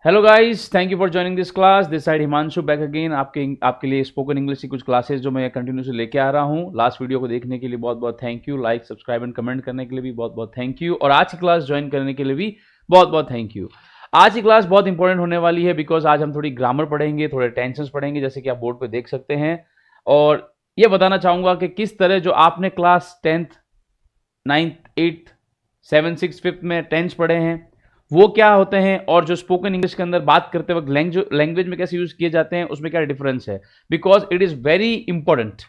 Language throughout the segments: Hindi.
Hello guys, thank you for joining this class. This side Himanshu back again आपके लिए स्पोकन इंग्लिश की कुछ क्लासेस जो मैं कंटिन्यूसली लेके आ रहा हूँ। लास्ट वीडियो को देखने के लिए बहुत बहुत thank you. Like, subscribe and comment करने के लिए भी बहुत बहुत थैंक यू, और आज की क्लास ज्वाइन करने के लिए भी बहुत बहुत थैंक यू। आज की क्लास बहुत इंपॉर्टेंट होने वाली है बिकॉज आज हम थोड़ी ग्रामर पढ़ेंगे, थोड़े टेंसेस पढ़ेंगे, जैसे कि आप बोर्ड पे देख सकते हैं। और ये बताना चाहूंगा कि किस तरह जो आपने class 10th, 9th, 8th, 7th, 6th, 5th में टेंस पढ़े हैं वो क्या होते हैं, और जो स्पोकन इंग्लिश के अंदर बात करते वक्त लैंग्वेज में कैसे यूज किए जाते हैं उसमें क्या डिफरेंस है। Because it is very important.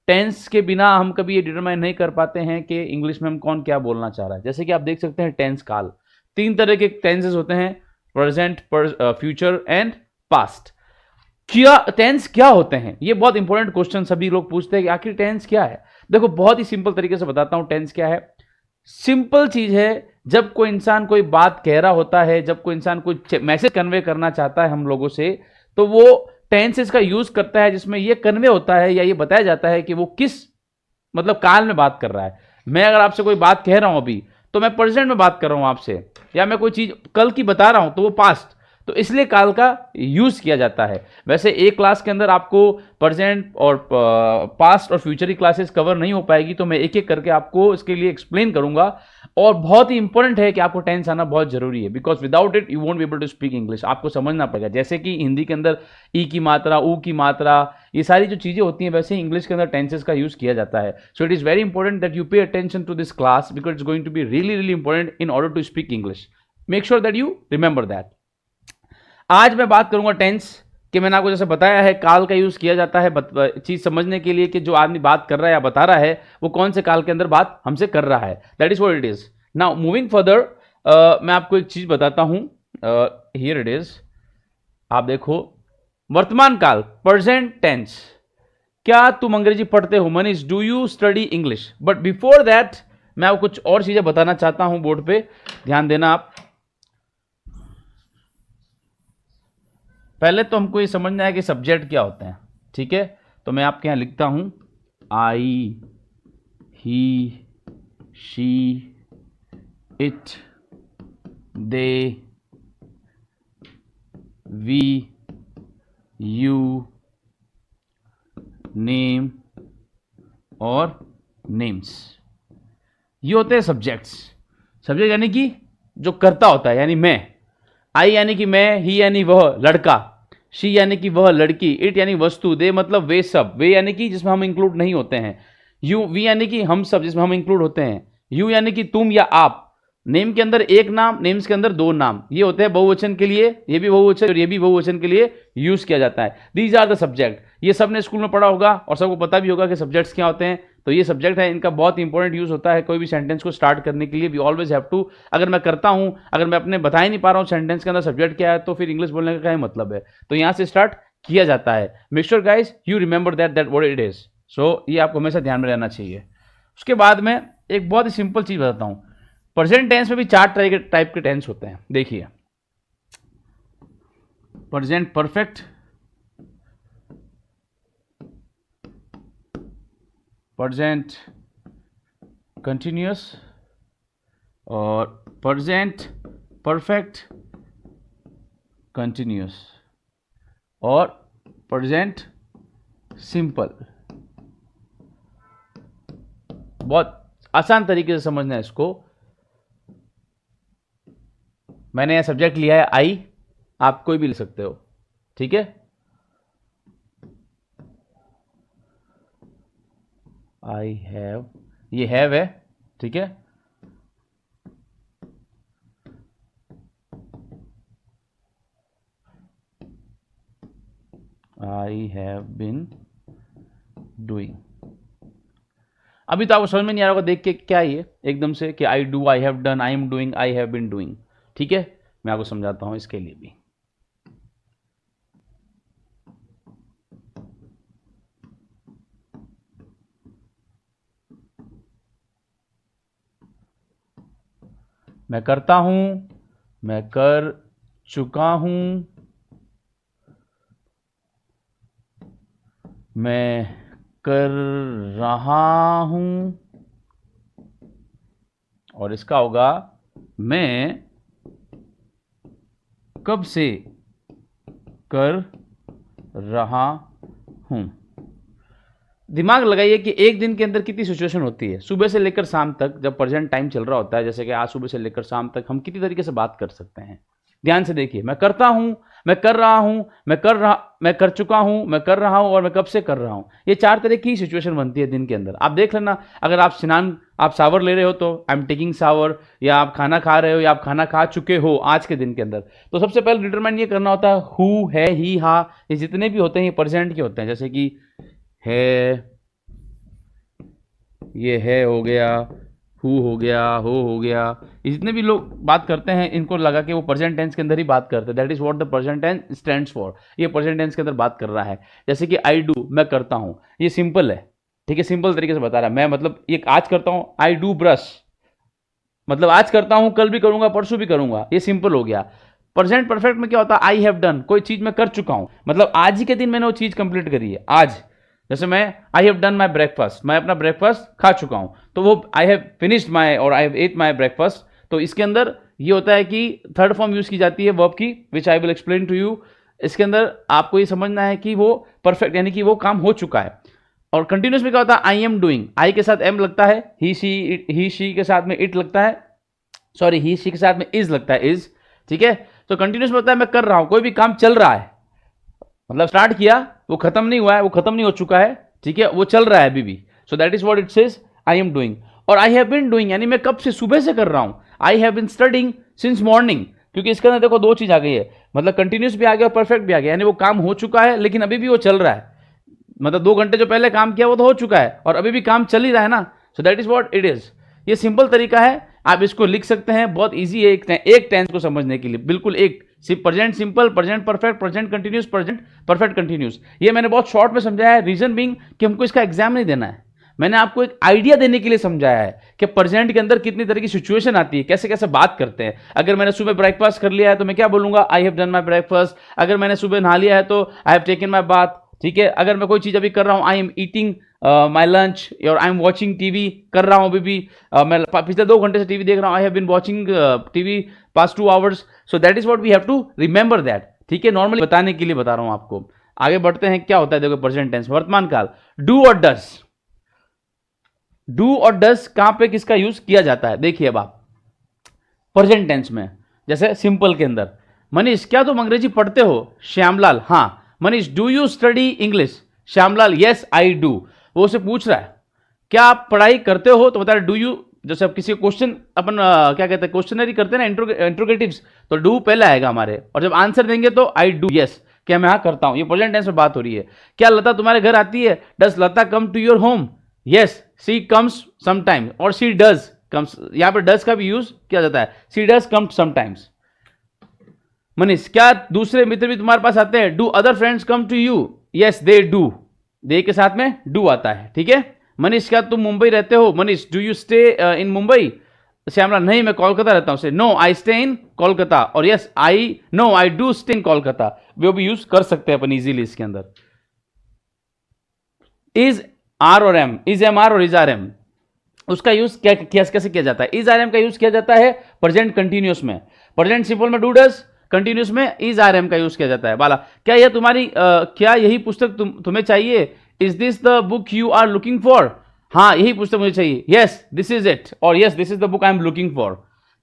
Tense के बिना हम कभी ये डिटरमाइन नहीं कर पाते हैं कि इंग्लिश में हम कौन क्या बोलना चाह रहा है। जैसे कि आप देख सकते हैं टेंस काल, तीन तरह के टेंसेस होते हैं, प्रेजेंट, फ्यूचर एंड पास्ट। क्या टेंस क्या होते हैं, ये बहुत इंपॉर्टेंट क्वेश्चन सभी लोग पूछते हैं कि आखिर टेंस क्या है। देखो, बहुत ही सिंपल तरीके से बताता हूं टेंस क्या है। सिंपल चीज है, जब कोई इंसान कोई बात कह रहा होता है, जब कोई इंसान कोई मैसेज कन्वे करना चाहता है हम लोगों से, तो वो टेंसेस का यूज करता है जिसमें ये कन्वे होता है या ये बताया जाता है कि वो किस मतलब काल में बात कर रहा है। मैं अगर आपसे कोई बात कह रहा हूं अभी, तो मैं प्रेजेंट में बात कर रहा हूं आपसे, या मैं कोई चीज कल की बता रहा हूं तो वो पास्ट। तो इसलिए काल का यूज किया जाता है। वैसे एक क्लास के अंदर आपको प्रेजेंट और पास्ट और फ्यूचर की क्लासेस कवर नहीं हो पाएगी, तो मैं एक एक करके आपको इसके लिए एक्सप्लेन करूंगा। और बहुत ही इंपॉर्टेंट है कि आपको टेंस आना बहुत जरूरी है, because without it you won't be able to speak English. आपको समझना पड़ेगा, जैसे कि हिंदी के अंदर ई की मात्रा, ऊ की मात्रा, ये सारी जो चीजें होती हैं, वैसे ही इंग्लिश के अंदर टेंसेस का यूज किया जाता है। So it is very important that you pay attention to this class because it's going to be really really important in order to speak English. Make sure that you remember that. आज मैं बात करूंगा टेंस कि मैंने आपको जैसे बताया है काल का यूज किया जाता है चीज समझने के लिए कि जो आदमी बात कर रहा है या बता रहा है वो कौन से काल के अंदर बात हमसे कर रहा है। That is what it is. Now moving further, मैं आपको एक चीज बताता हूं। Here it is. आप देखो, वर्तमान काल, प्रेजेंट टेंस। क्या तुम अंग्रेजी पढ़ते हो Manish? Do you study English? But before that मैं आपको कुछ और चीजें बताना चाहता हूं बोर्ड पे, ध्यान देना आप। पहले तो हमको ये समझना है कि सब्जेक्ट क्या होते हैं, ठीक है। तो मैं आपके यहां लिखता हूं I, he, she, it, they, we, you, name और नेम्स। ये होते हैं सब्जेक्ट्स। सब्जेक्ट यानी कि जो करता होता है, यानी मैं। आई यानी कि मैं, ही यानी वह लड़का, शी यानी कि वह लड़की, इट यानी वस्तु, दे मतलब वे सब, वे यानी कि जिसमें हम इंक्लूड नहीं होते हैं, यू वी यानी कि हम सब जिसमें हम इंक्लूड होते हैं, यू यानी कि तुम या आप। नेम के अंदर एक नाम, नेम्स के अंदर दो नाम, ये होते हैं बहुवचन के लिए, ये भी बहुवचन और ये भी बहुवचन के लिए यूज किया जाता है। These are the subject. ये सबने स्कूल में पढ़ा होगा और सबको पता भी होगा कि सब्जेक्ट्स क्या होते हैं। तो ये सब्जेक्ट है, इनका बहुत इंपॉर्टेंट यूज होता है कोई भी सेंटेंस को स्टार्ट करने के लिए। वी ऑलवेज हैव टू, अगर मैं करता हूं, अगर मैं अपने बता ही नहीं पा रहा हूं सेंटेंस के अंदर सब्जेक्ट क्या है, तो फिर इंग्लिश बोलने का क्या मतलब है। तो यहां से स्टार्ट किया जाता है। Make sure guys you remember that what it is. So ये आपको हमेशा ध्यान में रहना चाहिए। उसके बाद में एक बहुत ही सिंपल चीज बताता हूं। प्रेजेंट टेंस में भी चार टाइप के टेंस होते हैं। देखिए, प्रेजेंट परफेक्ट, प्रेजेंट कंटिन्यूअस और प्रेजेंट परफेक्ट कंटिन्यूअस और प्रेजेंट सिंपल। बहुत आसान तरीके से समझना है इसको। मैंने यह सब्जेक्ट लिया है आई, आप कोई भी ले सकते हो, ठीक है। आई हैव, ये हैव है, ठीक है। I have been doing. अभी तो आपको समझ में नहीं आ रहा होगा देख के क्या ये एकदम से कि I do, I have done, I am doing, I have been doing, ठीक है। मैं आपको समझाता हूं इसके लिए भी। मैं करता हूं, मैं कर चुका हूं, मैं कर रहा हूं, और इसका होगा मैं कब से कर रहा हूं। दिमाग लगाइए कि एक दिन के अंदर कितनी सिचुएशन होती है, सुबह से लेकर शाम तक जब प्रेजेंट टाइम चल रहा होता है, जैसे कि आज सुबह से लेकर शाम तक हम कितनी तरीके से बात कर सकते हैं। ध्यान से देखिए, मैं करता हूं, मैं कर रहा हूं, मैं कर चुका हूं, मैं कर रहा हूं और मैं कब से कर रहा हूं। ये 4 तरह की सिचुएशन बनती है दिन के अंदर। आप देख लेना, अगर आप शावर ले रहे हो तो आई एम टेकिंग शावर, या आप खाना खा रहे हो या आप खाना खा चुके हो आज के दिन के अंदर, तो सबसे पहले डिटरमाइन ये करना होता है हु है, ही, हा, ये जितने भी होते हैं ये प्रेजेंट के होते हैं। जैसे कि है, ये है हो गया, हु हो गया, हो गया, ये जितने भी लोग बात करते हैं इनको लगा के वो प्रेजेंट टेंस के अंदर ही बात करते हैं। That is what the present tense stands for. ये प्रेजेंट टेंस के अंदर बात कर रहा है। जैसे कि आई डू, मैं करता हूं, ये सिंपल है, ठीक है, सिंपल तरीके से बता रहा है। मैं मतलब ये आज करता हूं, आई डू ब्रश, मतलब आज करता हूं, कल भी करूंगा, परसों भी करूंगा, ये सिंपल हो गया। प्रेजेंट परफेक्ट में क्या होता है, आई हैव डन, कोई चीज मैं कर चुका हूं, मतलब आज ही के दिन मैंने वो चीज कंप्लीट करी है आज। जैसे मैं I have done my breakfast, मैं अपना ब्रेकफास्ट खा चुका हूं, तो वो आई हैव फिनिश्ड माई और I have at my breakfast. तो इसके अंदर ये होता है कि थर्ड फॉर्म यूज की जाती है वर्ब की, which I will explain to you. इसके अंदर आपको ये समझना है कि वो परफेक्ट यानी कि वो काम हो चुका है। और कंटिन्यूस में क्या होता है, आई एम डूइंग, आई के साथ एम लगता है, ही शी के साथ में इट लगता है, सॉरी ही शी के साथ में इज लगता है, इज, ठीक है। तो कंटिन्यूस में होता है मैं कर रहा हूं, कोई भी काम चल रहा है, मतलब स्टार्ट किया, वो खत्म नहीं हुआ है, वो खत्म नहीं हो चुका है, ठीक है, वो चल रहा है अभी भी। सो that is what it says, I am doing. और आई हैव बीन डूइंग यानी मैं कब से, सुबह से कर रहा हूं। I have been studying since morning, क्योंकि इसके अंदर देखो 2 चीज आ गई है, मतलब कंटिन्यूस भी आ गया और परफेक्ट भी आ गया, यानी वो काम हो चुका है लेकिन अभी भी वो चल रहा है, मतलब 2 घंटे जो पहले काम किया वो तो हो चुका है और अभी भी काम चल ही रहा है ना। सो that is what it is. ये सिंपल तरीका है, आप इसको लिख सकते हैं, बहुत इजी है एक टेंस को समझने के लिए, बिल्कुल एक present simple, present perfect, present continuous, present perfect continuous. ये मैंने बहुत शॉर्ट में समझाया है, रीजन बीइंग कि हमको इसका एग्जाम नहीं देना है, मैंने आपको एक आइडिया देने के लिए समझाया है कि प्रेजेंट के अंदर कितनी तरह की सिचुएशन आती है, कैसे कैसे बात करते हैं। अगर मैंने सुबह ब्रेकफास्ट कर लिया है तो मैं क्या बोलूंगा, I have done my breakfast. अगर मैंने सुबह नहा लिया है तो I have taken my bath, ठीक है। अगर मैं कोई चीज अभी कर रहा हूं, I am eating my lunch और आई एम वॉचिंग टीवी, कर रहा हूं अभी भी, मैं पिछले 2 घंटे से टीवी देख रहा हूं, I have been watching TV past 2 hours. So that is what we have to remember that, ठीक है, नॉर्मली बताने के लिए बता रहा हूं आपको। आगे बढ़ते हैं, क्या होता है देखो प्रेजेंट टेंस, वर्तमान काल, डू और डस। डू और डस कहां पे किसका यूज किया जाता है, देखिए अब आप प्रेजेंट टेंस में, जैसे सिंपल के अंदर, मनीष क्या तुम अंग्रेजी पढ़ते हो, श्यामलाल हाँ। Manish do you study English, Shyamlal yes I do. वो उसे पूछ रहा है क्या आप पढ़ाई करते हो, तो बता रहे डू यू। जैसे अब किसी क्वेश्चन अपन क्या कहते हैं, क्वेश्चनरी करते हैं ना, इंट्रोगेटिव्स, तो डू पहले आएगा हमारे, और जब आंसर देंगे तो आई डू यस, क्या मैं हाँ करता हूं। ये प्रेजेंट टेंस में बात हो रही है। क्या लता तुम्हारे घर आती है, does Lata come to your home, yes she comes sometimes, और शी डज कम्स, यहां पर डज का भी यूज किया जाता है, she does come sometimes. Manish क्या दूसरे मित्र भी तुम्हारे पास आते हैं, do other friends come to you, yes they do, they के साथ में डू आता है, ठीक है। मनीष क्या तुम मुंबई रहते हो, Manish do you stay in Mumbai, Shyamala नहीं मैं कोलकाता रहता हूं, से no I stay in Kolkata, और yes I no I do stay in Kolkata, वो भी यूज कर सकते हैं अपन इजीली इसके अंदर। इज आर और एम, इज एम आर और इज आर एम, उसका यूज कैसे किया जाता है। इज आर एम का यूज किया जाता है प्रेजेंट कंटिन्यूस में, प्रेजेंट सिंपल में डू डज, कंटिन्यूस में इज आर एम का यूज किया जाता है। बाला क्या यह तुम्हारी क्या यही पुस्तक तुम्हें चाहिए, is this the book you are looking for, हाँ यही पुस्तक मुझे चाहिए, यस दिस इज इट, और yes this is the book I am looking for.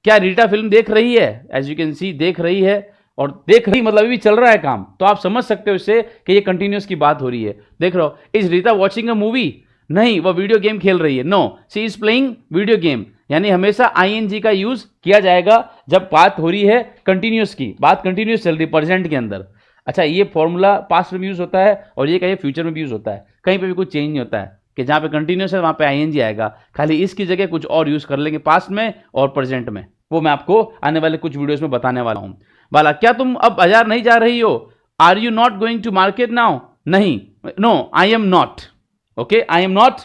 क्या रीटा फिल्म देख रही है, एज यू कैन सी देख रही है, और देख रही मतलब अभी चल रहा है काम, तो आप समझ सकते हो इससे कि ये कंटिन्यूस की बात हो रही है। देख रहे हो, is Rita watching a movie, नहीं वह वीडियो गेम खेल रही है, no she is playing video game. यानी हमेशा आईएनजी का यूज किया जाएगा जब बात हो रही है कंटिन्यूस की, बात कंटिन्यूस चल रही प्रेजेंट के अंदर। अच्छा ये फॉर्मूला पास्ट में भी यूज होता है और ये कहीं फ्यूचर में भी यूज होता है, कहीं पे भी कुछ चेंज नहीं होता है कि जहां पे कंटिन्यूस है वहां पे आईएनजी आएगा, खाली इसकी जगह कुछ और यूज कर लेंगे पास्ट में और प्रेजेंट में, वो मैं आपको आने वाले कुछ वीडियोस में बताने वाला हूं। वाला क्या तुम अब बाजार नहीं जा रही हो, are you not going to market now, नहीं no I am not, okay I am not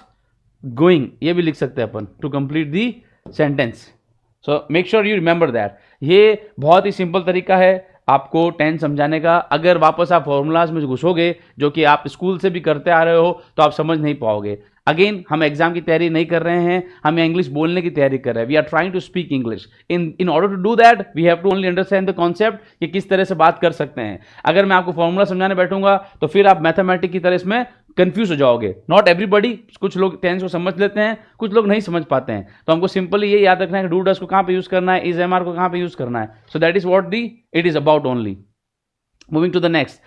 going, ये भी लिख सकते हैं अपन to complete the sentence. So make sure you remember that. ये बहुत ही सिंपल तरीका है आपको टेंस समझाने का। अगर वापस आप फॉर्मूलाज में घुसोगे जो कि आप स्कूल से भी करते आ रहे हो तो आप समझ नहीं पाओगे। अगेन हम एग्जाम की तैयारी नहीं कर रहे हैं, हम इंग्लिश बोलने की तैयारी कर रहे हैं। We are trying to speak English. In order to do that we have to only understand the concept कि किस तरह से बात कर सकते हैं। अगर मैं आपको फॉर्मूला समझाने बैठूंगा तो फिर आप मैथमेटिक्स की तरह इसमें कंफ्यूज हो जाओगे। नॉट एवरीबडी, कुछ लोग टेंस को समझ लेते हैं, कुछ लोग नहीं समझ पाते हैं। तो हमको सिंपली ये याद रखना है कि डू डस को कहां पे यूज करना है, इज एम आर को कहां पे यूज करना है। So that is what the it is about only. Moving to the next,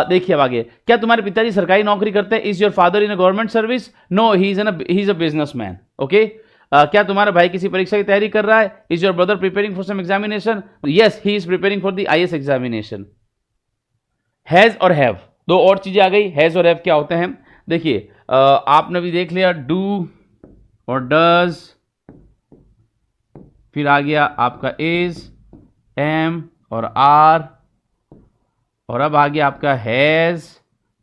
देखिए अब आगे, क्या तुम्हारे पिताजी सरकारी नौकरी करते हैं? Is your father in a government service? No, he is a businessman. Okay. क्या तुम्हारा भाई किसी परीक्षा की तैयारी कर रहा है? Is your brother preparing for some examination? Yes, he is preparing for the IAS examination. Has और हैव, दो और चीजें आ गई। हैज और हैव क्या होते हैं? देखिए, आपने भी देख लिया डू और डज, फिर आ गया आपका इज, एम और आर, और अब आ गया आपका हैज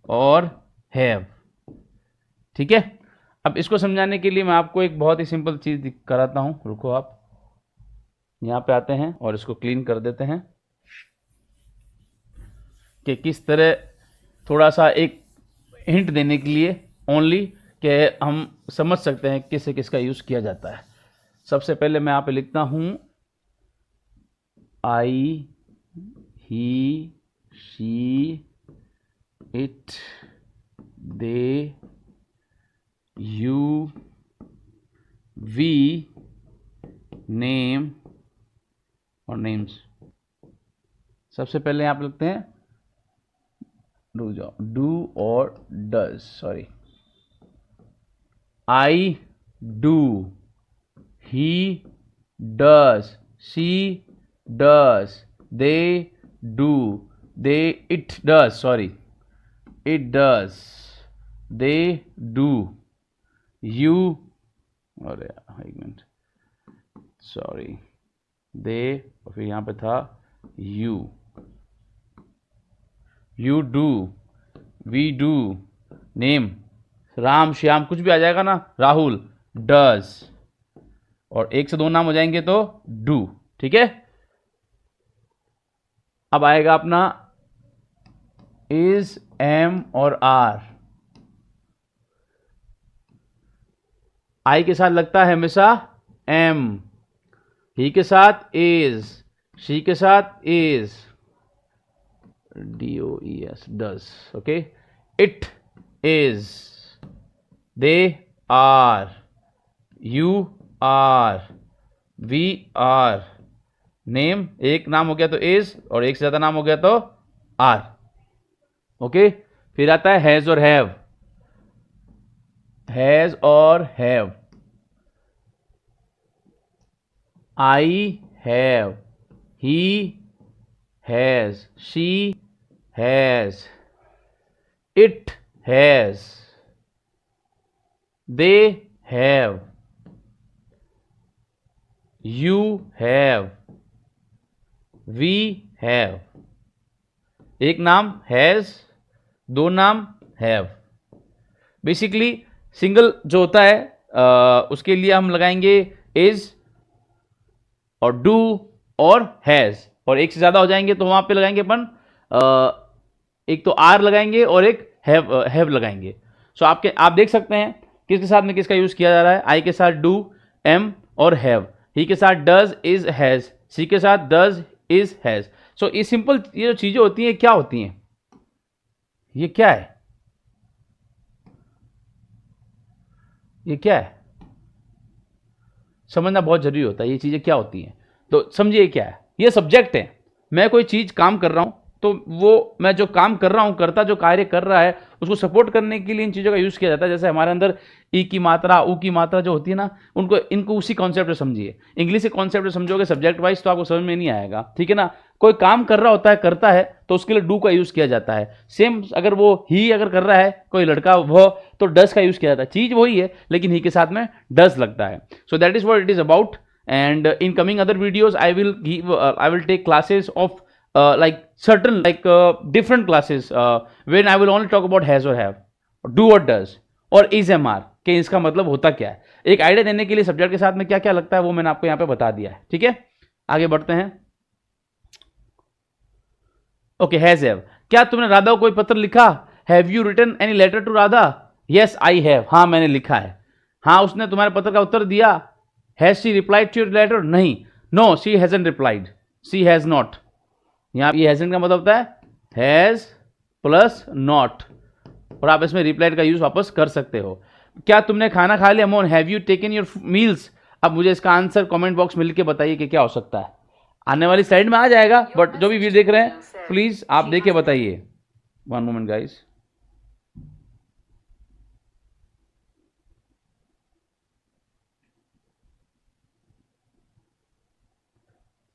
और हैव। ठीक है। अब इसको समझाने के लिए मैं आपको एक बहुत ही सिंपल चीज कराता हूं। रुको, आप यहां पे आते हैं और इसको क्लीन कर देते हैं कि किस तरह, थोड़ा सा एक हिंट देने के लिए ओनली, कि हम समझ सकते हैं किससे किसका यूज किया जाता है। सबसे पहले मैं यहाँ पे लिखता हूं I, he, she, it, they, you, we, name और नेम्स। सबसे पहले यहां पे लिखते हैं डू, जाओ डू और does, sorry, I do, he does, she does, they do, they it does, sorry, it does, they do, you, अरे एक मिनट, सॉरी, they, और फिर यहां पे था you, you do, we do, name, Ram, Shyam, कुछ भी आ जाएगा ना, राहुल, does, और एक से दो नाम हो जाएंगे तो do। ठीक है। अब आएगा अपना इज, एम और आर। आई के साथ लगता है हमेशा एम, ही के साथ इज, शी के साथ is, DOES, does. Okay. It is, they are, you are, we are, name, एक नाम हो गया तो इज और एक से ज्यादा नाम हो गया तो आर। ओके। फिर आता है हैज और हैव। हैज और have, I have, he has, she has, it has, they have, you have, we have। एक नाम हैज, दो नाम हैव। बेसिकली सिंगल जो होता है उसके लिए हम लगाएंगे इज और डू और हैज, और एक से ज्यादा हो जाएंगे तो वहां पे लगाएंगे अपन एक तो आर लगाएंगे और एक हैव लगाएंगे। सो आप देख सकते हैं किसके साथ में किसका यूज किया जा रहा है। आई के साथ डू, एम और हैव, ही के साथ डज, इज, हैज, सी के साथ डज, इज, हैज। सो ये सिंपल, ये जो चीजें होती हैं क्या होती हैं, ये क्या है, ये क्या है, समझना बहुत जरूरी होता है ये चीजें क्या होती हैं। तो समझिए क्या है, ये सब्जेक्ट है। मैं कोई चीज काम कर रहा हूं तो वो मैं जो काम कर रहा हूं, करता जो कार्य कर रहा है उसको सपोर्ट करने के लिए इन चीज़ों का यूज़ किया जाता है। जैसे हमारे अंदर ई की मात्रा, ऊ की मात्रा जो होती है ना, इनको उसी कॉन्सेप्ट से समझिए। इंग्लिश के कॉन्सेप्ट से समझोगे सब्जेक्ट वाइज तो आपको समझ में नहीं आएगा। ठीक है ना। कोई काम कर रहा होता है, करता है, तो उसके लिए डू का यूज़ किया जाता है। सेम अगर वो ही अगर कर रहा है, कोई लड़का वह, तो डज का यूज़ किया जाता है। चीज़ वही है लेकिन ही के साथ में डज लगता है। So that is what it is about. And in coming other videos I will take classes of like certain different classes when I will only talk about has or have, do or does और is am are कि इसका मतलब होता क्या है। एक आइडिया देने के लिए सब्जेक्ट के साथ में क्या क्या लगता है वो मैंने आपको यहाँ पे बता दिया है। ठीक है, आगे बढ़ते हैं। ओके, हैज हैव, क्या तुमने राधा को कोई पत्र लिखा? Have you written any letter to Radha? Yes I have, हाँ मैंने लिखा है। हाँ उसने तुम्हारे पत्र का उत्तर दिया। Has she replied to your letter, नहीं, no she hasn't replied, she has not. यहाँ ये हैजंट का मतलब होता है हैज प्लस नॉट, और आप इसमें रिप्लाइड का यूज वापस कर सकते हो। क्या तुमने खाना खा लिया Mohan, have you taken your meals. अब मुझे इसका आंसर कमेंट बॉक्स में लिख के बताइए कि क्या हो सकता है। आने वाली स्लाइड में आ जाएगा, बट जो भी वीडियो देख रहे हैं प्लीज आप देख के बताइए। One moment guys.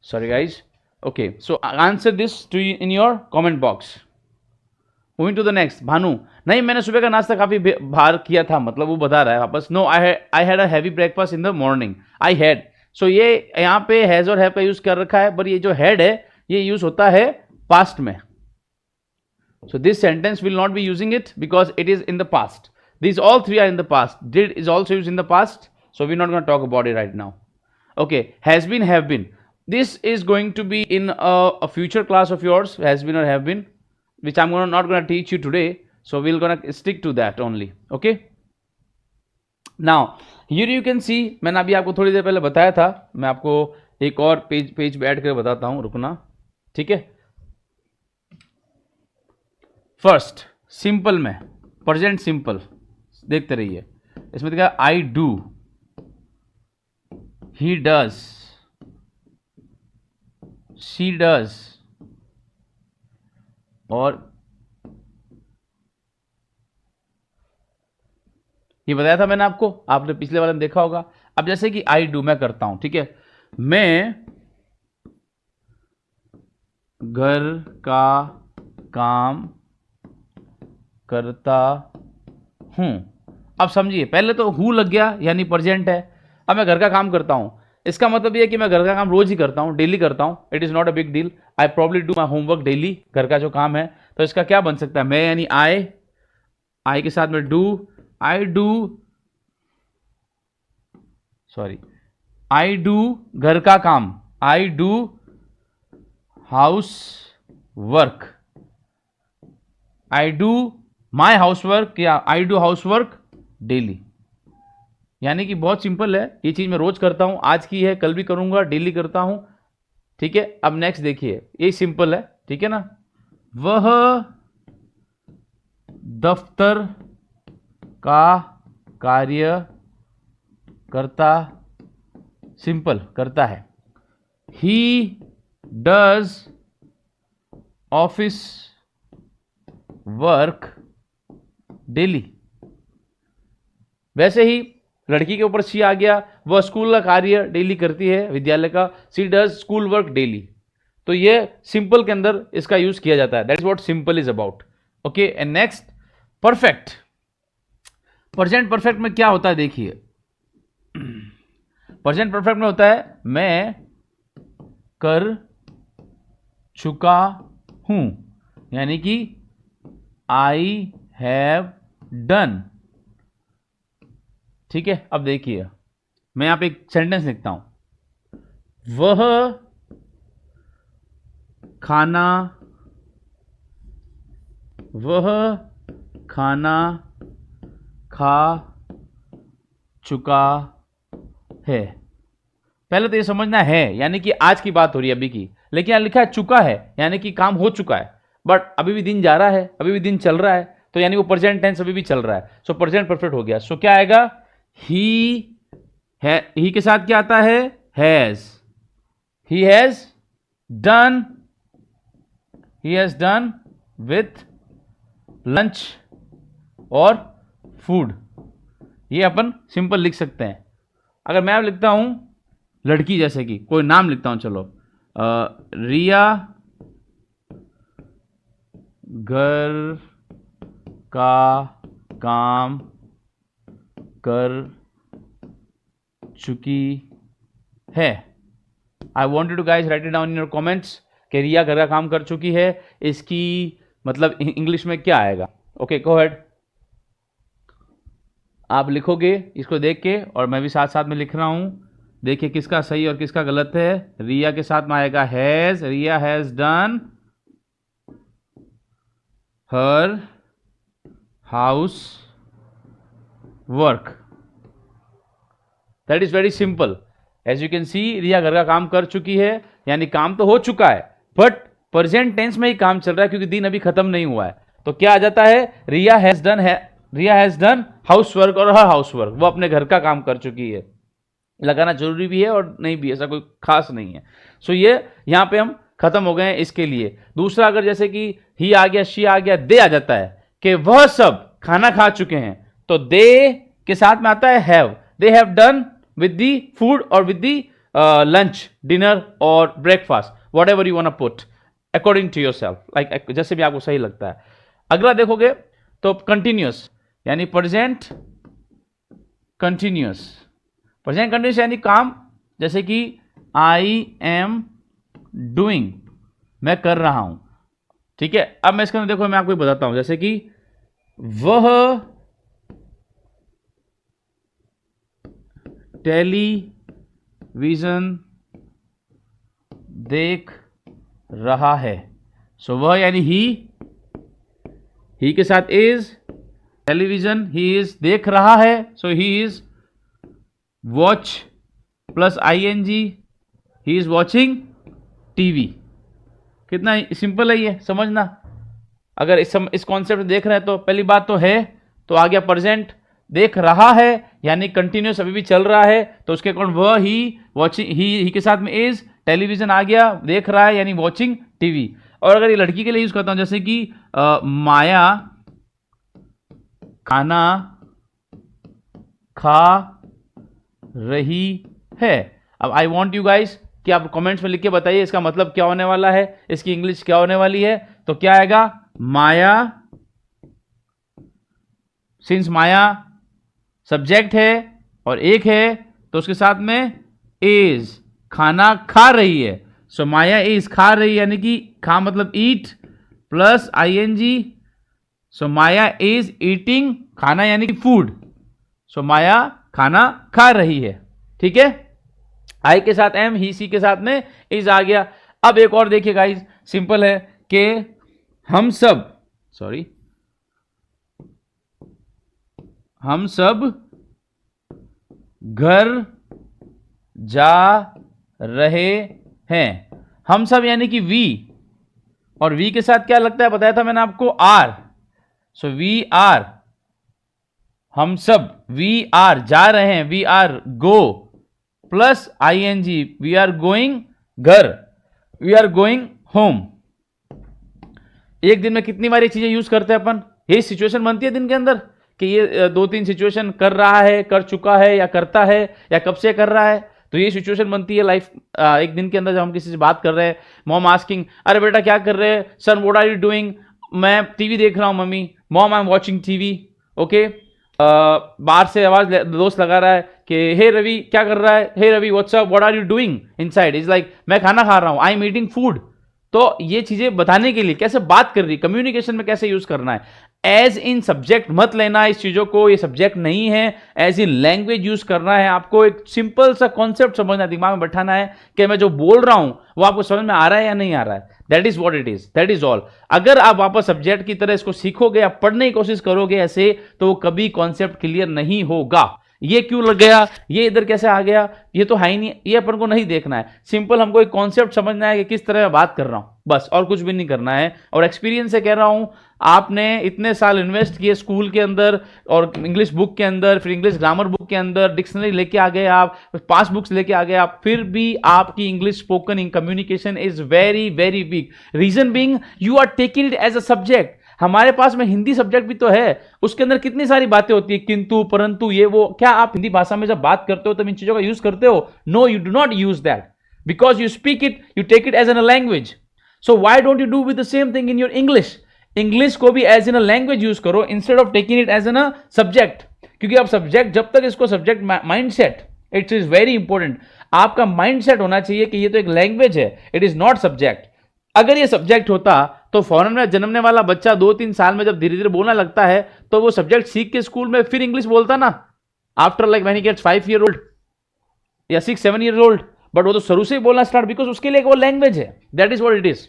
Sorry guys. Okay, so answer this to you in your comment box. Moving to the next. Bhanu, नहीं मैंने सुबह का नाश्ता काफी बाहर किया था, मतलब वो बता रहा है वापस। No I had a heavy breakfast in the morning, I had. So ये यहाँ पे हैज और हैव का यूज कर रखा है, पर ये जो हैड है ये यूज होता है पास्ट में। So this sentence will not be using it because it is in the past. These all three are in the past. Did is also used in the past, so we're not going to talk about it right now. Okay, has been, have been. This is going to be in a future class of yours, has been or have been, which I'm not going to teach you today. So we're going to stick to that only. Okay. Now here you can see, मैंने अभी आपको थोड़ी देर पहले बताया था, मैं आपको एक और पेज पे ऐड करके बताता हूँ, रुकना, ठीक है। फर्स्ट सिंपल में, प्रेजेंट सिंपल देखते रहिए। इसमें देखा I do, he does, she does, और ये बताया था मैंने आपको, आपने पिछले वाले में देखा होगा। अब जैसे कि आई डू, मैं करता हूं, ठीक है, मैं घर का काम करता हूं। अब समझिए, पहले तो हु लग गया यानी प्रेजेंट है। अब मैं घर का काम करता हूं, इसका मतलब ये है कि मैं घर का काम रोज ही करता हूं, डेली करता हूं। It is not a big deal, I probably do my homework daily, घर का जो काम है। तो इसका क्या बन सकता है, मैं यानी आई के साथ में do, I do, sorry, I do घर का काम, I do housework, I do my housework, या I do housework daily. यानी कि बहुत सिंपल है, ये चीज मैं रोज करता हूं, आज की है, कल भी करूंगा, डेली करता हूं, ठीक है। अब नेक्स्ट देखिए, ये सिंपल है, ठीक है ना। वह दफ्तर का कार्य करता, सिंपल करता है। He does office work daily. वैसे ही लड़की के ऊपर सी आ गया, वह स्कूल का कार्य डेली करती है, विद्यालय का, सी डज स्कूल वर्क डेली। तो ये सिंपल के अंदर इसका यूज किया जाता है, that is what simple is about. Okay, and next perfect. Present perfect में क्या होता है देखिए, प्रेजेंट परफेक्ट में होता है मैं कर चुका हूं, यानी कि आई हैव डन, ठीक है। अब देखिए, मैं यहां पे एक सेंटेंस लिखता हूं, वह खाना खा चुका है। पहले तो ये समझना है, यानी कि आज की बात हो रही है, अभी की, लेकिन यहां लिखा है चुका है, यानी कि काम हो चुका है, बट अभी भी दिन जा रहा है, अभी भी दिन चल रहा है, तो यानी वो प्रेजेंट टेंस अभी भी चल रहा है। सो प्रेजेंट परफेक्ट हो गया। सो क्या आएगा, ही के साथ क्या आता है, has, he has done with lunch और फूड। ये अपन सिंपल लिख सकते हैं। अगर मैं लिखता हूं लड़की, जैसे कि कोई नाम लिखता हूं, चलो रिया घर का काम कर चुकी है। I want you to guys write it down in your comments कि रिया घर का काम कर चुकी है, इसकी मतलब इंग्लिश में क्या आएगा। ओके, गो अहेड, आप लिखोगे इसको देख के, और मैं भी साथ साथ में लिख रहा हूं। देखिए किसका सही और किसका गलत है। रिया के साथ में आएगा has, Riya has done her housework. That is very simple. As you can see Riya घर का काम कर चुकी है, यानी काम तो हो चुका है बट प्रेजेंट टेंस में ही काम चल रहा है क्योंकि दिन अभी खत्म नहीं हुआ है। तो क्या आ जाता है, रिया हैज डन हाउस वर्क और हर हाउस वर्क, वो अपने घर का काम कर चुकी है। लगाना जरूरी भी है और नहीं भी, ऐसा कोई खास नहीं है। सो ये यहां पे हम खत्म हो गए हैं इसके लिए। दूसरा, अगर जैसे कि ही आ गया, शी आ गया, दे आ जाता है कि वह सब खाना खा चुके हैं, तो दे के साथ में आता है have. They have done with the food और विद दी लंच, डिनर और breakfast, whatever you want to put according to yourself, like जैसे भी आपको सही लगता है। अगला देखोगे तो कंटिन्यूअस, यानी प्रेजेंट कंटिन्यूअस। प्रेजेंट कंटिन्यूअस यानी काम, जैसे कि आई एम डूइंग, मैं कर रहा हूं। ठीक है, अब मैं इसके अंदर देखो, मैं आपको बताता हूं, जैसे कि वह टेलीविजन देख रहा है। सो वह यानी ही के साथ इज, टेलीविजन ही इज, देख रहा है, so he is watch plus ING, he is watching TV. कितना सिंपल है ये समझना। अगर इस कॉन्सेप्ट देख रहे हैं तो पहली बात तो है, तो आ गया प्रेजेंट, देख रहा है यानी कंटिन्यूस अभी भी चल रहा है, तो उसके अकॉर्डिंग वह ही वॉचिंग, ही के साथ में इज, टेलीविजन आ गया, देख रहा है यानी वॉचिंग टीवी। और अगर ये लड़की के लिए यूज करता हूं, जैसे कि माया खाना खा रही है। अब आई वॉन्ट यू गाइस कि आप कमेंट्स में लिख के बताइए इसका मतलब क्या होने वाला है, इसकी इंग्लिश क्या होने वाली है। तो क्या आएगा, माया, सिंस माया सब्जेक्ट है और एक है तो उसके साथ में इज, खाना खा रही है। सो माया इज खा रही है, यानी कि खा मतलब eat plus ING। So Maya is eating, खाना यानी कि फूड। सो माया खाना खा रही है। ठीक है, आई के साथ एम, ही सी के साथ में इज आ गया। अब एक और देखिए गाइस, सिंपल है कि हम सब घर जा रहे हैं। हम सब यानी कि वी, और वी के साथ क्या लगता है बताया था मैंने आपको, आर। सो वी आर, हम सब, वी आर जा रहे हैं, we are go plus ING, we are going घर, वी आर गोइंग होम। एक दिन में कितनी बार ये चीजें यूज करते हैं अपन, ये सिचुएशन बनती है दिन के अंदर कि ये 2-3 सिचुएशन कर रहा है, कर चुका है, या करता है, या कब से कर रहा है। तो ये सिचुएशन बनती है लाइफ एक दिन के अंदर जब हम किसी से बात कर रहे हैं। मॉम आस्किंग, अरे बेटा क्या कर रहे हैं, सन व्हाट आर यू डूइंग, मैं टीवी देख रहा हूं mummy, mom I am watching TV. Okay, बाहर से आवाज दोस्त लगा रहा है कि हे रवि क्या कर रहा है, hey Ravi what's up, what are you doing, inside is like मैं खाना खा रहा हूं, आई एम ईटिंग फूड। तो ये चीजें बताने के लिए कैसे बात कर रही, कम्युनिकेशन में कैसे यूज करना है। एज इन सब्जेक्ट मत लेना इस चीजों को, ये सब्जेक्ट नहीं है, एज इन लैंग्वेज यूज करना है। आपको एक सिंपल सा कॉन्सेप्ट समझना, दिमाग में बैठाना है कि मैं जो बोल रहा हूं वो आपको समझ में आ रहा है या नहीं आ रहा है। That is what it is, that is all. अगर आप वापस सब्जेक्ट की तरह इसको सीखोगे या पढ़ने की कोशिश करोगे ऐसे, तो कभी कॉन्सेप्ट क्लियर नहीं होगा। ये क्यों लग गया, ये इधर कैसे आ गया, ये तो है ही नहीं, ये अपन को नहीं देखना है। सिंपल हमको एक कॉन्सेप्ट समझना है कि किस तरह बात कर रहा हूं, बस, और कुछ भी नहीं करना है। और एक्सपीरियंस से कह रहा हूं, आपने इतने साल इन्वेस्ट किए स्कूल के अंदर और इंग्लिश बुक के अंदर, फिर इंग्लिश ग्रामर बुक के अंदर, डिक्शनरी लेके आ गए आप, 5 बुक्स लेके आ गए आप, फिर भी आपकी English spoken in communication is very very weak. Reason being you are taking it as a subject. हमारे पास में हिंदी सब्जेक्ट भी तो है, उसके अंदर कितनी सारी बातें होती है, किंतु परंतु ये वो। क्या आप हिंदी भाषा में जब बात करते हो तब इन चीजों का यूज करते हो? No, you do not use that, because you speak it, you take it as an a language. So why don't you do with the same thing in your English? English को भी as an a language use करो instead of taking it as an a subject. क्योंकि आप सब्जेक्ट, जब तक इसको subject, mindset, it is very important. आपका माइंडसेट होना चाहिए कि ये तो एक लैंग्वेज है, इट इज नॉट सब्जेक्ट। अगर ये सब्जेक्ट होता तो फॉरेन में जन्मने वाला बच्चा 2-3 साल में जब धीरे धीरे बोलना लगता है तो वो सब्जेक्ट सीख के स्कूल में फिर इंग्लिश बोलता ना, after like when he gets 5 year old या 6-7 year old। बट वो तो शुरू से ही बोलना स्टार्ट, बिकॉज उसके लिए वो लैंग्वेज है। That is what it is,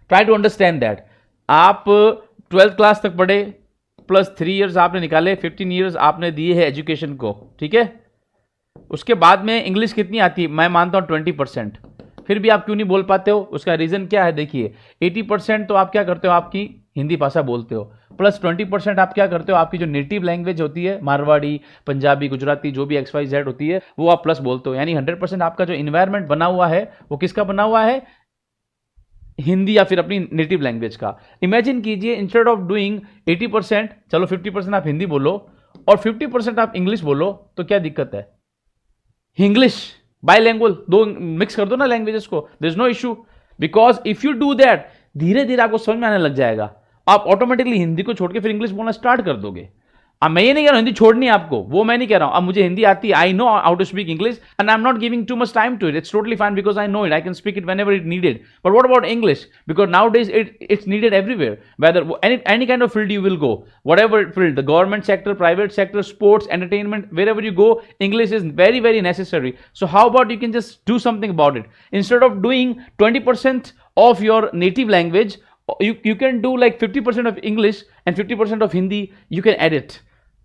try to understand that. आप 12th क्लास तक पढ़े, प्लस 3 ईयर्स आपने निकाले, 15 ईयर्स आपने दिए है एजुकेशन को, ठीक है। उसके बाद में इंग्लिश कितनी आती है? मैं मानता हूं 20%। फिर भी आप क्यों नहीं बोल पाते हो? उसका रीजन क्या है? देखिए 80% तो आप क्या करते हो, आपकी हिंदी भाषा बोलते हो, प्लस 20% आप क्या करते हो, आपकी जो नेटिव लैंग्वेज होती है, मारवाड़ी, पंजाबी, गुजराती, जो भी XYZ होती है, वो आप प्लस बोलते हो। यानी 100% आपका जो इन्वायरमेंट बना हुआ है वो किसका बना हुआ है? हिंदी या फिर अपनी नेटिव लैंग्वेज का। इमेजिन कीजिए, इंस्टेड ऑफ डूइंग 80%, चलो 50% आप हिंदी बोलो और 50% आप इंग्लिश बोलो, तो क्या दिक्कत है? इंग्लिश बाइलैंग्वेज, दो मिक्स कर दो ना लैंग्वेजेस को, there is no issue. Because if you do that, धीरे धीरे आपको समझ में आने लग जाएगा, आप ऑटोमेटिकली हिंदी को छोड़ के फिर इंग्लिश बोलना स्टार्ट कर दोगे। अब मैं ये नहीं कह रहा हूं हिंदी छोड़नी है आपको, वो मैं नहीं कह रहा हूं। अब मुझे हिंदी आती है, I know how to speak English and I am not giving too much time to it, it's totally fine because I know it, I can speak it whenever it needed. But what about English? Because nowadays it's needed everywhere, whether any kind of field you will go, whatever field, the government sector, private sector, sports, entertainment, wherever you go, English is very very necessary. So how about you can just do something about it? Instead of doing 20% of your native language, you can do like 50% of English and 50% of Hindi, you can edit.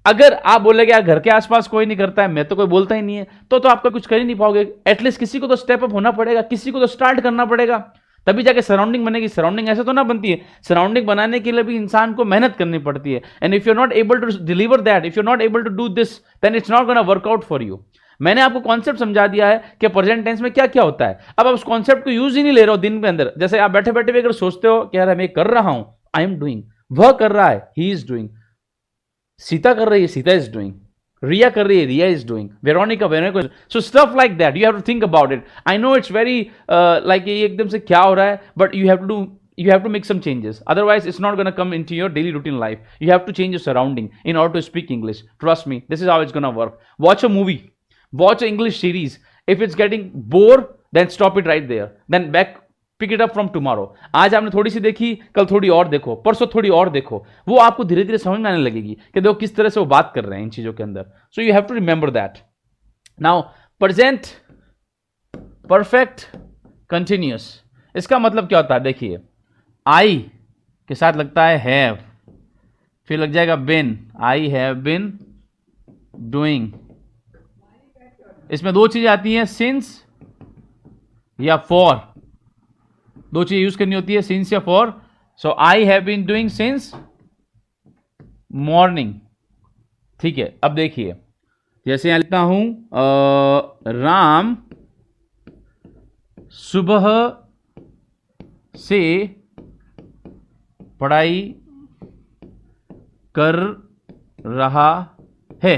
अगर आप बोलेगे यार घर के आसपास कोई नहीं करता है, मैं तो कोई बोलता ही नहीं है, तो आपका कुछ कर ही नहीं पाओगे। एटलीस्ट किसी को तो स्टेप अप होना पड़ेगा, किसी को तो स्टार्ट करना पड़ेगा, तभी जाके सराउंडिंग बनेगी। सराउंडिंग ऐसे तो ना बनती है, सराउंडिंग बनाने के लिए भी इंसान को मेहनत करनी पड़ती है। And if you are not able to deliver that, if you are not able to do this, then it's not gonna work out for you. मैंने आपको कॉन्सेप्ट समझा दिया है कि प्रेजेंट टेंस में क्या क्या होता है। अब आप उस कॉन्सेप्ट को यूज ही नहीं ले रहे हो दिन के अंदर। जैसे आप बैठे बैठे भी अगर सोचते हो कि यार मैं कर रहा हूं, आई एम डूइंग, वह कर रहा है, ही इज डूइंग, सीता कर रही है, सीता इज डूइंग, रिया कर रही है, Riya is doing, Veronica. So stuff like that you have to think about it. I know it's very like ये एकदम से क्या हो रहा है, but you have to make some changes, otherwise it's not going to come into your daily routine life. You have to change your surrounding in order to speak English. Trust me, this is how it's going to work. Watch a movie, watch an English series. If it's getting bored, then stop it right there, then pick it up from tomorrow. आज आपने थोड़ी सी देखी, कल थोड़ी और देखो, परसों थोड़ी और देखो, वो आपको धीरे धीरे समझ में आने लगेगी कि देखो किस तरह से वो बात कर रहे हैं इन चीजों के अंदर। So you have to remember that. Now present perfect continuous, इसका मतलब क्या होता है? देखिए आई के साथ लगता है हैव, फिर लग जाएगा बिन, आई हैव बिन डूइंग। इसमें दो चीजें आती हैं, सिंस या फॉर, दो चीजें यूज करनी होती है, सिंस या for. So I have been doing since morning, ठीक है। अब देखिए जैसे यहां लिखता हूं राम सुबह से पढ़ाई कर रहा है।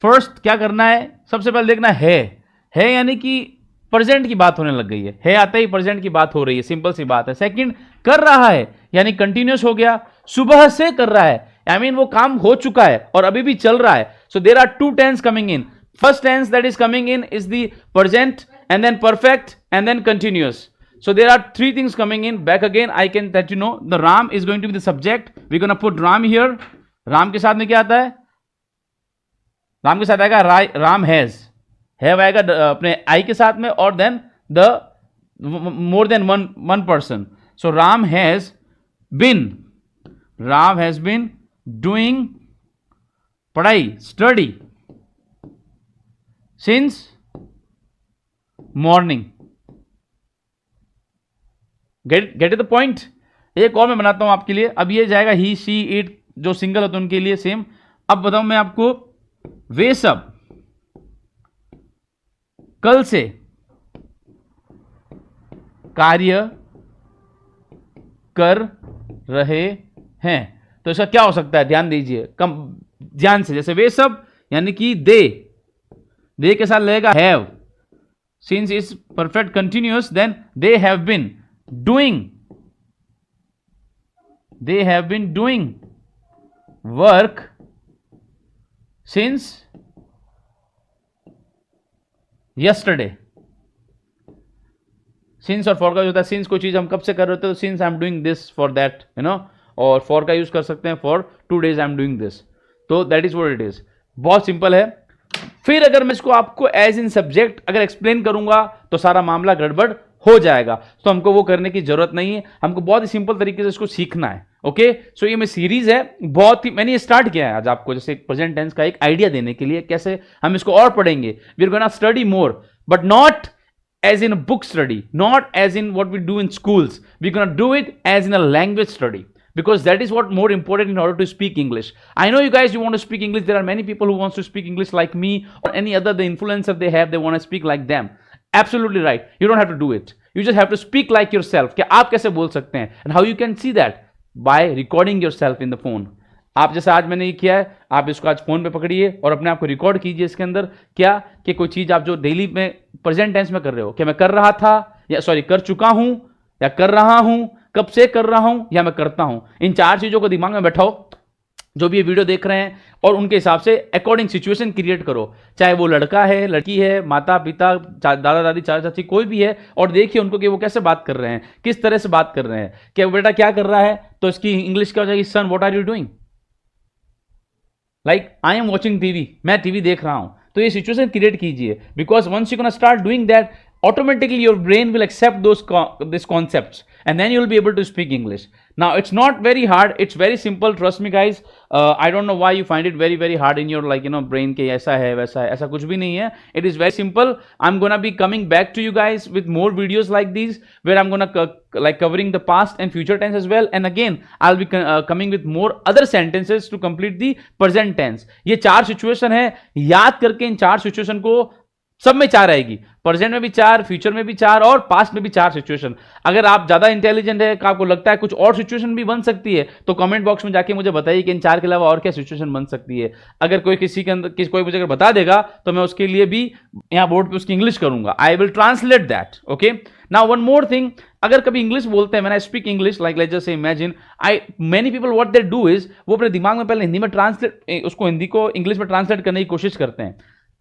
फर्स्ट क्या करना है? सबसे पहले देखना है यानी कि प्रेजेंट की बात होने लग गई है आते ही प्रेजेंट की बात हो रही है, सिंपल सी बात है। सेकंड कर रहा है यानी कंटिन्यूअस हो गया, सुबह से कर रहा है आई मीन वो काम हो चुका है और अभी भी चल रहा है। So there are two tense coming in. First tense that is coming in is the present and then perfect and then continuous. So there are three things coming in. Back again, I can let you know the Ram is going to be the subject. We're going to put Ram here. Ram के साथ में क्या आता है? Ram के साथ आएगा Ram has. Have आएगा अपने I के साथ में और then the more than one person. So Ram has been doing पढ़ाई study since morning. Get the point. एक और मैं बनाता हूं आपके लिए। अब ये जाएगा ही शी इट, जो सिंगल होते हैं उनके लिए सेम। अब बताऊं मैं आपको, वे सब कल से कार्य कर रहे हैं, तो इसका क्या हो सकता है? ध्यान दीजिए, कम ध्यान से। जैसे वे सब यानी कि दे के साथ लगेगा have, since is perfect continuous, then they have been doing work since yesterday. Since और फॉर का होता है, सिंस कोई चीज हम कब से कर रहे होते हैं तो since I am doing this for that, you know, और फॉर का यूज कर सकते हैं for 2 days I am doing this, तो that is what it is. बहुत सिंपल है। फिर अगर मैं इसको आपको एज इन सब्जेक्ट अगर एक्सप्लेन करूंगा तो सारा मामला गड़बड़ हो जाएगा। तो हमको वो करने की जरूरत नहीं है, हमको बहुत ही सिंपल तरीके से इसको सीखना है। ओके, सो ये मैं सीरीज है, बहुत ही मैंने स्टार्ट किया है आज आपको जैसे प्रेजेंट टेंस का एक आइडिया देने के लिए, कैसे हम इसको और पढ़ेंगे। We are gonna study more, but not as in a book study, not as in what we do in schools. We're going to do it as in a language study, because that is what more important in order to speak English. I know you guys, you want to speak English. There are many people who wants to speak English like me or any other the influencer they have, they want to speak like them. Absolutely right. You don't have to do it. You just have to speak like yourself. कि आप कैसे बोल सकते हैं, and how you can see that by recording yourself in the phone. आप जैसे आज मैंने ये किया है, आप इसको आज फोन पे पकड़िए और अपने आप को रिकॉर्ड कीजिए इसके अंदर, क्या कि कोई चीज आप जो डेली में प्रेजेंट टेंस में कर रहे हो, क्या मैं कर रहा था, या सॉरी कर चुका हूं, या कर रहा हूं, कब से कर रहा हूं, या मैं करता हूं। इन चार चीजों को दिमाग में बैठाओ, जो भी ये वीडियो देख रहे हैं, और उनके हिसाब से अकॉर्डिंग सिचुएशन क्रिएट करो, चाहे वो लड़का है, लड़की है, माता पिता, दादा दादी, चाचा चाची, कोई भी है, और देखिए उनको कि वो कैसे बात कर रहे हैं, किस तरह से बात कर रहे हैं, कि बेटा क्या कर रहा है, तो इसकी इंग्लिश क्या हो जाएगी, son what are you doing, like I am watching TV, मैं टीवी देख रहा हूं। तो ये सिचुएशन क्रिएट कीजिए, because once you can start doing that, automatically your brain will accept these concepts, and then you'll be able to speak English. Now it's not very hard, it's very simple, trust me guys. I don't know why you find it very very hard in your brain के ऐसा है वैसा है, ऐसा कुछ भी नहीं है. It is very simple. I'm gonna be coming back to you guys with more videos like these, where I'm gonna covering the past and future tense as well, and again I'll be coming with more other sentences to complete the present tense. ये चार सिचुएशन है, याद करके इन चार सिचुएशन को, सब में चार आएगी, प्रेजेंट में भी चार, फ्यूचर में भी चार, और पास्ट में भी चार सिचुएशन. अगर आप ज्यादा इंटेलिजेंट है, आपको लगता है कुछ और सिचुएशन भी बन सकती है, तो कमेंट बॉक्स में जाके मुझे बताइए कि इन चार के अलावा और क्या सिचुएशन बन सकती है. अगर कोई किसी के अंदर कोई मुझे अगर बता देगा, तो मैं उसके लिए भी यहाँ बोर्ड पे उसकी इंग्लिश करूंगा. I will translate that. Okay, now one more thing, अगर कभी इंग्लिश बोलते हैं, when I speak English, like let's just say imagine, many people what they do is, वो अपने दिमाग में पहले हिंदी में ट्रांसलेट, उसको हिंदी को इंग्लिश में ट्रांसलेट करने की कोशिश करते हैं.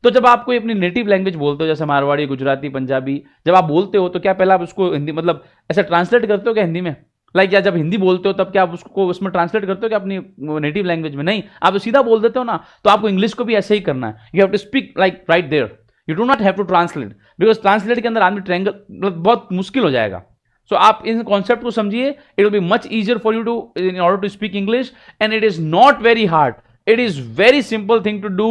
तो जब आप कोई अपनी नेटिव लैंग्वेज बोलते हो, जैसे मारवाड़ी, गुजराती, पंजाबी, जब आप बोलते हो, तो क्या पहले आप उसको हिंदी मतलब ऐसे ट्रांसलेट करते हो क्या हिंदी में, लाइक या जब हिंदी बोलते हो तब क्या आप उसको उसमें ट्रांसलेट करते हो क्या अपनी नेटिव लैंग्वेज में? नहीं, आप सीधा बोल देते हो ना. तो आपको इंग्लिश को भी ऐसे ही करना है. You have to speak like right there. You do not have to translate, because translate के अंदर आदमी ट्रायंगल बहुत मुश्किल हो जाएगा. सो आप इन कॉन्सेप्ट को समझिए. It will be much easier for you to in order to speak English, and it is not very hard. It is very simple thing to do.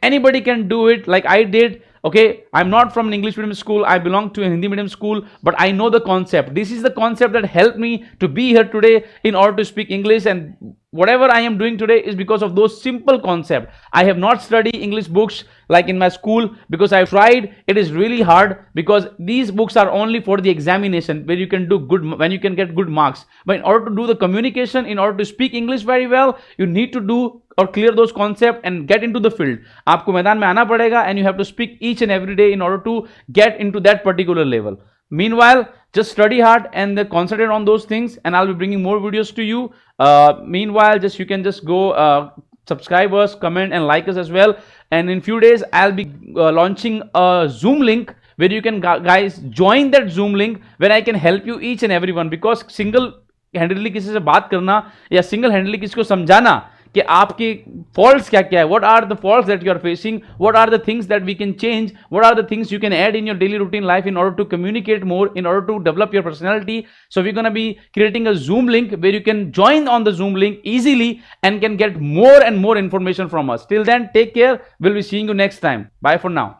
Anybody can do it like I did. Okay, I'm not from an English medium school. I belong to a Hindi medium school, but I know the concept. This is the concept that helped me to be here today in order to speak English, and whatever I am doing today is because of those simple concepts. I have not studied English books like in my school, because I tried. It is really hard, because these books are only for the examination, where you can do good, when you can get good marks. But in order to do the communication, in order to speak English very well, you need to do or clear those concepts and get into the field. आपको मैदान में आना पड़ेगा, and you have to speak each and every day in order to get into that particular level. Meanwhile, just study hard and concentrate on those things, and I'll be bringing more videos to you. Meanwhile, you can just go subscribe us, comment and like us as well. And in few days, I'll be launching a Zoom link where you can guys join that Zoom link, where I can help you each and everyone. Because single handedly किसी से बात करना या single handedly किसी को समझाना कि आपके फॉल्ट्स क्या क्या है, what are the faults that you are facing, what are the things that we can change, what are the things you can add in your daily routine life in order to communicate more, in order to develop your personality. So we're going to be creating a Zoom link where you can join on the Zoom link easily and can get more and more information from us. Till then, take care. We'll be seeing you next time. Bye for now.